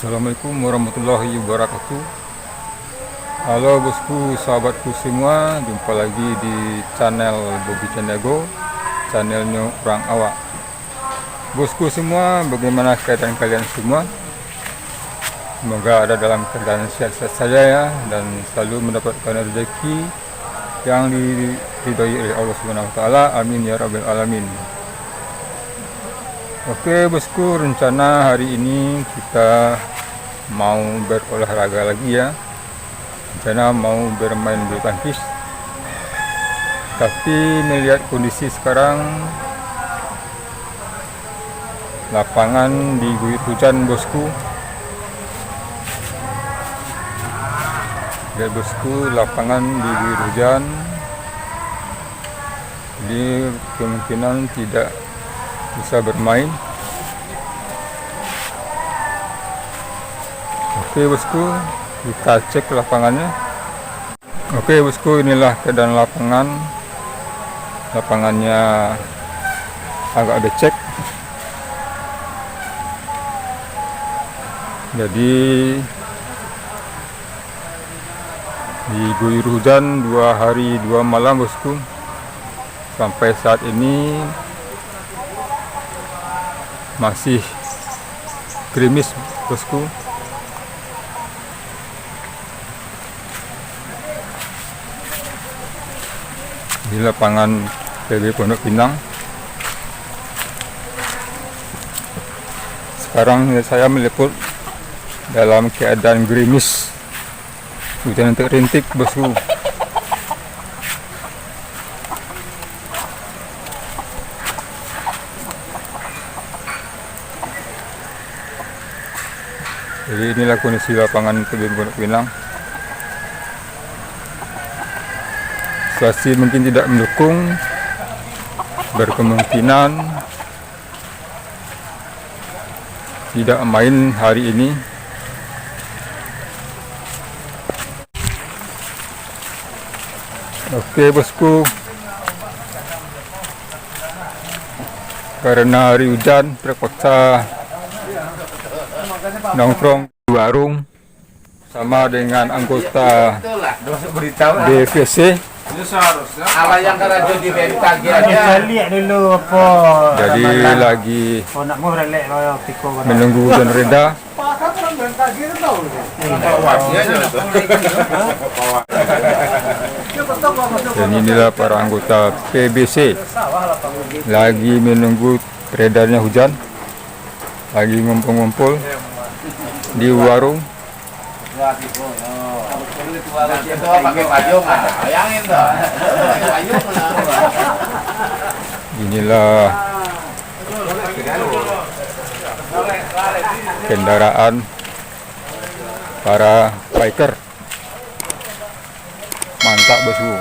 Assalamualaikum warahmatullahi wabarakatuh. Halo bosku, sahabatku semua, jumpa lagi di channel Bobby Candago, channelnya Orang Awak. Bosku semua, bagaimana keadaan kalian semua? Semoga ada dalam keadaan sehat-sehat saja ya, dan selalu mendapatkan rezeki yang diridhoi oleh Allah Subhanahu wa taala. Amin ya rabbal alamin. Oke bosku, rencana hari ini kita mau berolahraga lagi ya. Rencana mau bermain bulu tangkis. Tapi melihat kondisi sekarang, lapangan diguyur hujan bosku. Lihat bosku, lapangan diguyur hujan. Jadi kemungkinan tidak bisa bermain. Oke bosku, kita cek lapangannya. Oke bosku, inilah keadaan lapangan. Lapangannya agak becek. Jadi diguyur hujan 2 hari 2 malam bosku. Sampai saat ini masih gerimis bosku. Di lapangan PB Pondok Pinang. Sekarang saya meliput dalam keadaan gerimis, hujan rintik bosku. Jadi inilah kondisi lapangan PB Pondok Pinang. Situasi mungkin tidak mendukung, berkemungkinan tidak main hari ini. Oke bosku, karena hari hujan terpaksa nongkrong di warung sama dengan anggota DVC. Ala yang radio di BMKG aja. Lihat dulu apa. Jadi lagi Nak mau relek kalau tiko. menunggu hujan reda. Dan inilah para anggota PBC lagi menunggu redarnya hujan, lagi ngumpul-ngumpul di warung. Itu pakai payung, bayangin tuh. Payung Inilah kendaraan para biker. Mantap bosku.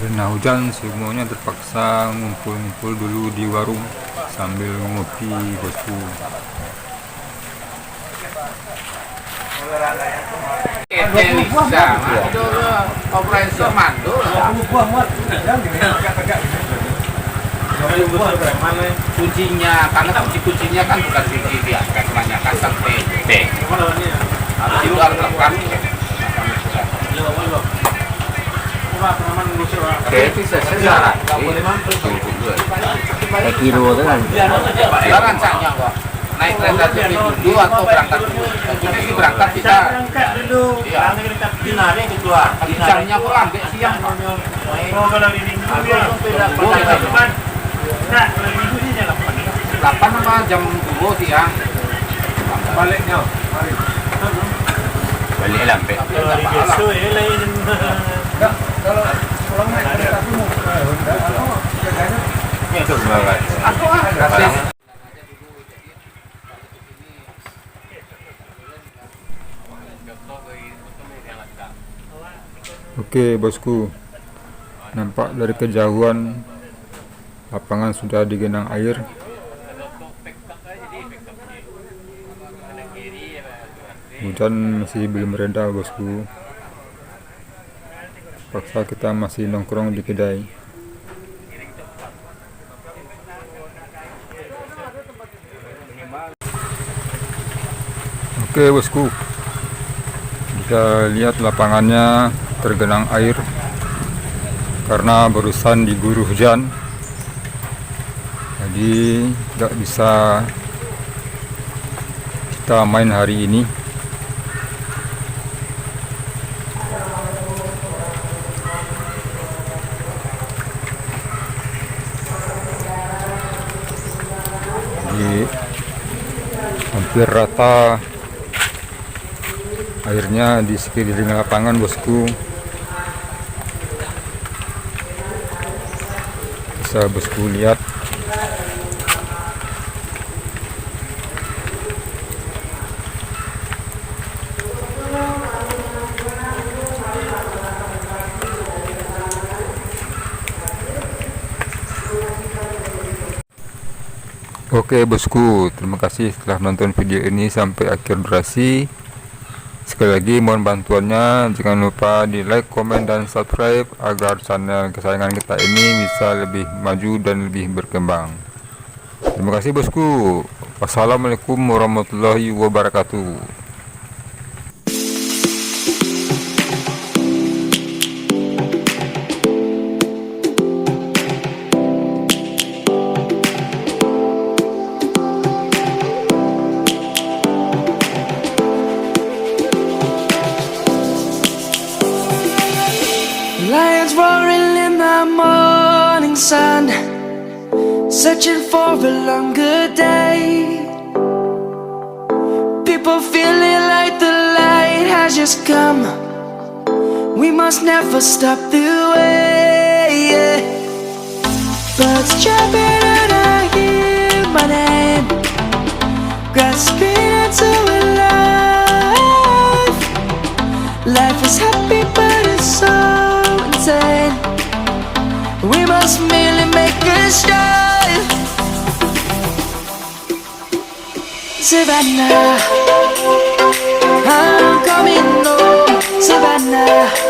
Karena hujan, semuanya terpaksa ngumpul-ngumpul dulu di warung sambil ngopi bosku. Elisa, operasi mandul. Kuncinya, karena kuncinya kan bukan kunci biasa, kebanyakan kan P. Habis itu harus tekan. Oke, bisa sejarah. Kilo itu kan. Jangan saja kok. Naik kereta api dulu atau berangkat dulu. Jadi berangkat kita. Berangkat dulu. Iya. Kita dinari keluar. Jamnya kok ambil siang. Oh kalau ini minggu ya. Boleh teman. Nah, kalau minggu sih jam 8. 8 sama jam 2 siang. Baliknya. Balik lampe. Hari biasa ya lain. Kalau pulang naik kereta api mau ini itu banget. Aku gratis. Oke bosku, nampak dari kejauhan lapangan sudah digenang air. Hujan masih belum reda bosku. Paksa kita masih nongkrong di kedai. Oke bosku, kita lihat lapangannya tergenang air karena barusan diguyur hujan, jadi tidak bisa kita main hari ini. Jadi hampir rata airnya di sekeliling lapangan bosku. Bisa bosku lihat. Oke bosku, terima kasih telah menonton video ini sampai akhir durasi. Sekali lagi mohon bantuannya, jangan lupa di like, komen, dan subscribe agar channel kesayangan kita ini bisa lebih maju dan lebih berkembang. Terima kasih bosku. Wassalamualaikum warahmatullahi wabarakatuh. Lions roaring in the morning sun, searching for a longer day. People feeling like the light has just come. We must never stop the way. Birds jumping and I hear my name, grasping into a life. Life is happy but it's so insane. We must merely make a start. Savannah, I'm coming home. Savannah.